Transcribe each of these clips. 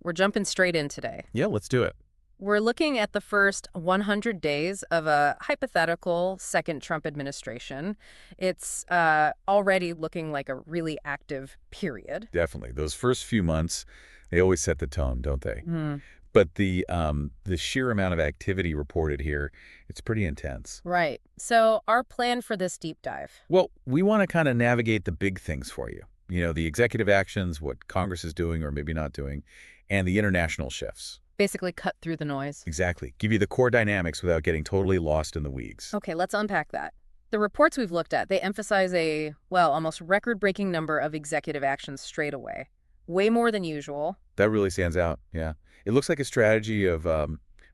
We're jumping straight in today. Yeah, let's do it. We're looking at the first 100 days of a hypothetical second Trump administration. It's already looking like a really active period. Definitely. Those first few months, they always set the tone, don't they? Hmm. But the sheer amount of activity reported here, it's pretty intense. Right. So our plan for this deep dive. Well, we want to kind of navigate the big things for you. You know, the executive actions, what Congress is doing or maybe not doing, and the international shifts. Basically cut through the noise. Exactly. Give you the core dynamics without getting totally lost in the weeds. Okay, let's unpack that. The reports we've looked at, they emphasize a, well, almost record-breaking number of executive actions straight away. Way more than usual. That really stands out, yeah. It looks like a strategy of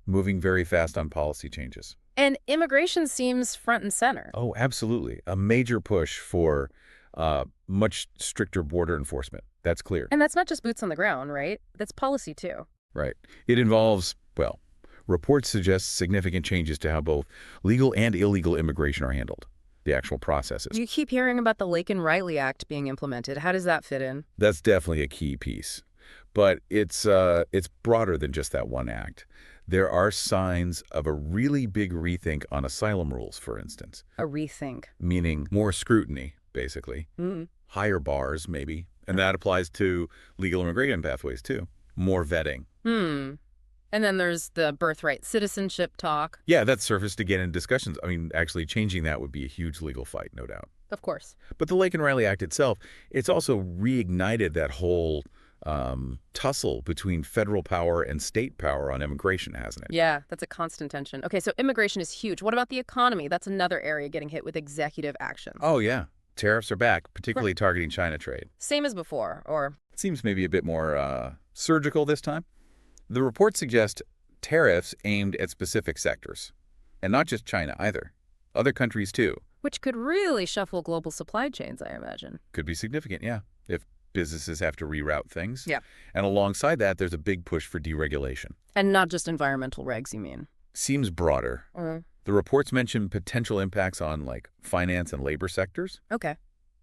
moving very fast on policy changes. And immigration seems front and center. Oh, absolutely. A major push for much stricter border enforcement. That's clear. And that's not just boots on the ground, right? That's policy too. Right. It involves, well, reports suggest significant changes to how both legal and illegal immigration are handled, the actual processes. You keep hearing about the Laken-Riley Act being implemented. How does that fit in? That's definitely a key piece. But it's broader than just that one act. There are signs of a really big rethink on asylum rules, for instance. A rethink. Meaning more scrutiny, basically. Mm. Higher bars, maybe. And that applies to legal immigration pathways, too. More vetting. And then there's the birthright citizenship talk. Yeah, that surfaced again in discussions. I mean, actually changing that would be a huge legal fight, no doubt. Of course. But the Laken-Riley Act itself, it's also reignited that whole tussle between federal power and state power on immigration, hasn't it? Yeah, that's a constant tension. Okay, so immigration is huge. What about the economy? That's another area getting hit with executive actions. Oh, yeah. Tariffs are back, particularly targeting China trade. Same as before, or... It seems maybe a bit more surgical this time. The report suggests tariffs aimed at specific sectors. And not just China, either. Other countries, too. Which could really shuffle global supply chains, I imagine. Could be significant, yeah, if businesses have to reroute things. Yeah. And alongside that, there's a big push for deregulation. And not just environmental regs, you mean? Seems broader. The reports mention potential impacts on, like, finance and labor sectors. Okay.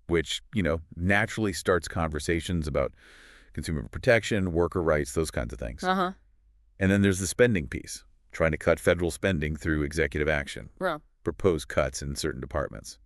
Which, you know, naturally starts conversations about consumer protection, worker rights, those kinds of things. Uh-huh. And then there's the spending piece, trying to cut federal spending through executive action. Well. Propose cuts in certain departments.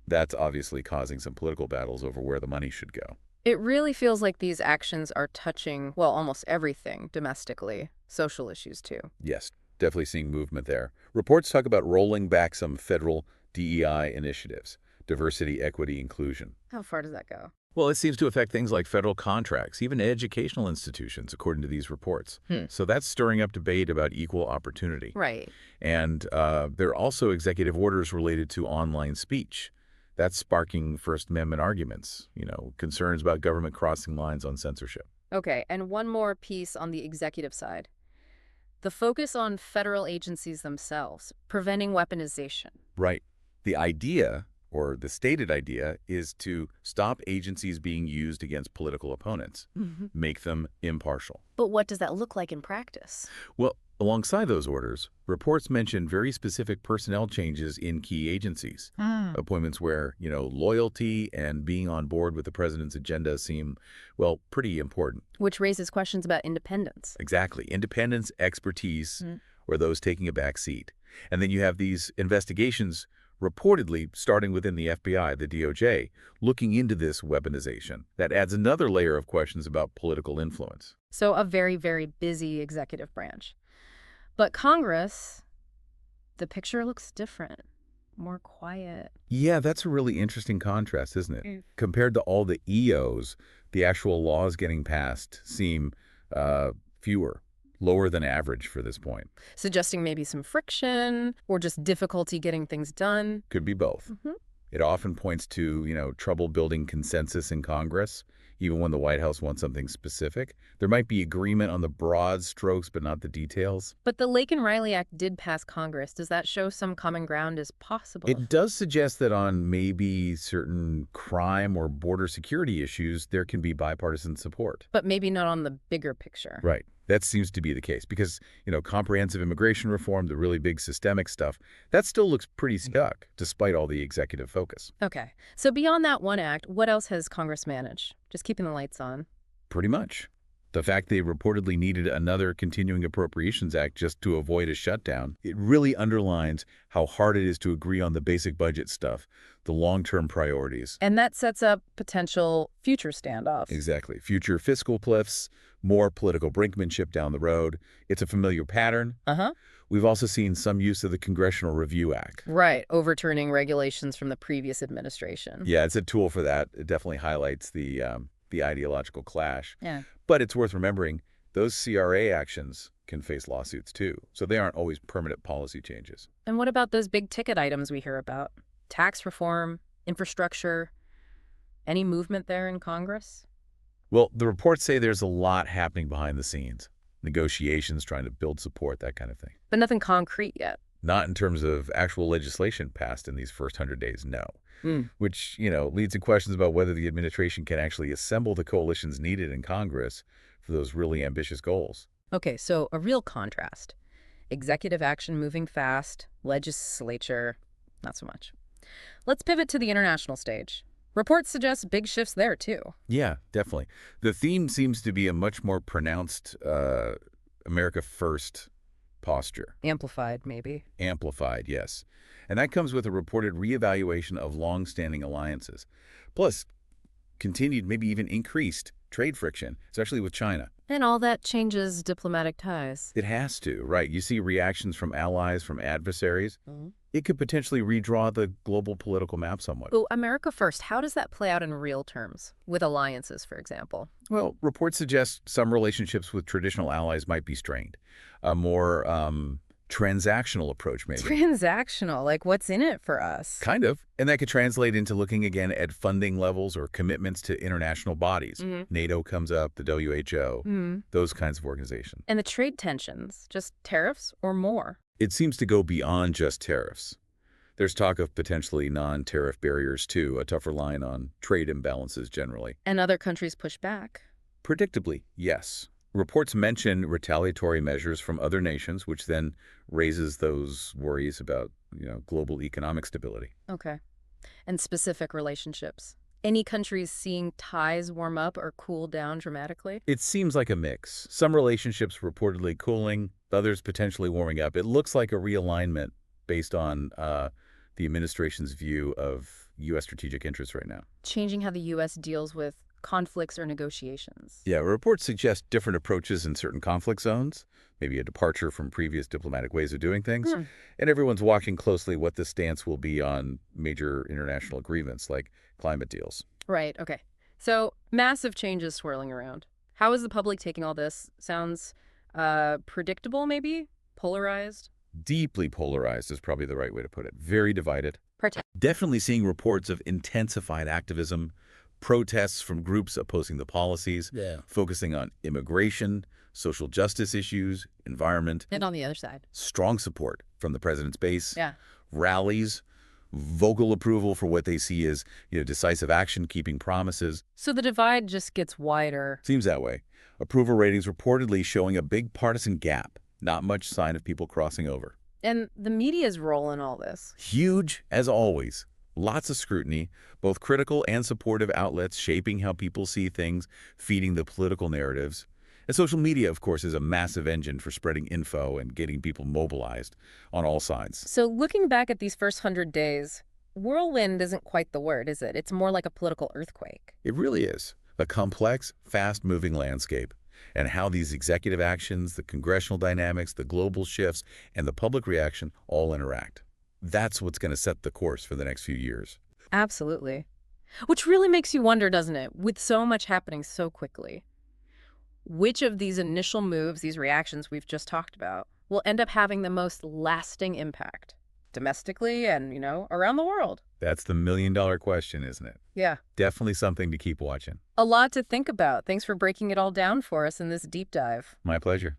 That's obviously causing some political battles over where the money should go. It really feels like these actions are touching, well, almost everything domestically. Social issues, too. Yes, definitely seeing movement there. Reports talk about rolling back some federal DEI initiatives, diversity, equity, inclusion. How far does that go? Well, it seems to affect things like federal contracts, even educational institutions, according to these reports. So that's stirring up debate about equal opportunity. Right. And there are also executive orders related to online speech. That's sparking First Amendment arguments, you know, concerns about government crossing lines on censorship. Okay, and one more piece on the executive side. The focus on federal agencies themselves, preventing weaponization. Right. The idea, or the stated idea, is to stop agencies being used against political opponents, make them impartial. But what does that look like in practice? Well, alongside those orders, reports mention very specific personnel changes in key agencies. Appointments where, you know, loyalty and being on board with the president's agenda seem, well, pretty important. Which raises questions about independence. Exactly. Independence, expertise, or those taking a back seat. And then you have these investigations reportedly starting within the FBI, the DOJ, looking into this weaponization. That adds another layer of questions about political influence. So a very, very busy executive branch. But Congress, the picture looks different, more quiet. Yeah, that's a really interesting contrast, isn't it? Compared to all the EOs, the actual laws getting passed seem fewer. Lower than average for this point. Suggesting maybe some friction or just difficulty getting things done. Could be both. It often points to, you know, trouble building consensus in Congress, even when the White House wants something specific. There might be agreement on the broad strokes, but not the details. But the Laken-Riley Act did pass Congress. Does that show some common ground is possible? It does suggest that on maybe certain crime or border security issues, there can be bipartisan support. But maybe not on the bigger picture. Right. That seems to be the case because, you know, comprehensive immigration reform, the really big systemic stuff, that still looks pretty stuck despite all the executive focus. Okay. So beyond that one act, what else has Congress managed? Just keeping the lights on. Pretty much. The fact they reportedly needed another continuing appropriations act just to avoid a shutdown, it really underlines how hard it is to agree on the basic budget stuff, the long-term priorities. And that sets up potential future standoffs. Exactly. Future fiscal cliffs, more political brinkmanship down the road. It's a familiar pattern. Uh-huh. We've also seen some use of the Congressional Review Act. Right, overturning regulations from the previous administration. Yeah, it's a tool for that. It definitely highlights the ideological clash. Yeah. But it's worth remembering, those CRA actions can face lawsuits too, so they aren't always permanent policy changes. And what about those big ticket items we hear about? Tax reform, infrastructure, any movement there in Congress? Well, the reports say there's a lot happening behind the scenes. Negotiations, trying to build support, that kind of thing. But nothing concrete yet. Not in terms of actual legislation passed in these first 100 days, no. Which, leads to questions about whether the administration can actually assemble the coalitions needed in Congress for those really ambitious goals. Okay, so a real contrast. Executive action moving fast, legislature, not so much. Let's pivot to the international stage. Reports suggest big shifts there, too. Yeah, definitely. The theme seems to be a much more pronounced America First posture. Amplified, maybe. Amplified, yes. And that comes with a reported reevaluation of long-standing alliances. Plus, continued, maybe even increased, trade friction, especially with China. And all that changes diplomatic ties. It has to, right? You see reactions from allies, from adversaries. It could potentially redraw the global political map somewhat. Oh, America First, how does that play out in real terms? With alliances, for example? Well, reports suggest some relationships with traditional allies might be strained. A more transactional approach, maybe. Transactional, like what's in it for us? Kind of. And that could translate into looking again at funding levels or commitments to international bodies. NATO comes up, the WHO, those kinds of organizations. And the trade tensions, just tariffs or more? It seems to go beyond just tariffs. There's talk of potentially non-tariff barriers too, a tougher line on trade imbalances generally. And other countries push back? Predictably, yes. Reports mention retaliatory measures from other nations, which then raises those worries about, global economic stability. Okay. And specific relationships? Any countries seeing ties warm up or cool down dramatically? It seems like a mix. Some relationships reportedly cooling, others potentially warming up. It looks like a realignment based on the administration's view of U.S. strategic interests right now. Changing how the U.S. deals with conflicts or negotiations? Yeah, reports suggest different approaches in certain conflict zones, maybe a departure from previous diplomatic ways of doing things. And everyone's watching closely what the stance will be on major international agreements like climate deals. Right, okay. So massive changes swirling around. How is the public taking all this? Sounds predictable, maybe? Polarized? Deeply polarized is probably the right way to put it. Very divided. Part- Definitely seeing reports of intensified activism, protests from groups opposing the policies, focusing on immigration, social justice issues, environment. And on the other side? Strong support from the president's base. Yeah. Rallies, vocal approval for what they see as, decisive action, keeping promises. So the divide just gets wider. Seems that way. Approval ratings reportedly showing a big partisan gap. Not much sign of people crossing over. And the media's role in all this? Huge, as always. Lots of scrutiny, both critical and supportive outlets shaping how people see things, feeding the political narratives. And social media, of course, is a massive engine for spreading info and getting people mobilized on all sides. So looking back at these first 100 days, whirlwind isn't quite the word, is it? It's more like a political earthquake. It really is. A complex, fast-moving landscape. And how these executive actions, the congressional dynamics, the global shifts, and the public reaction all interact. That's what's going to set the course for the next few years. Absolutely. Which really makes you wonder, doesn't it, with so much happening so quickly, which of these initial moves, these reactions we've just talked about, will end up having the most lasting impact, domestically and, around the world? That's the million-dollar question, isn't it? Yeah. Definitely something to keep watching. A lot to think about. Thanks for breaking it all down for us in this deep dive. My pleasure.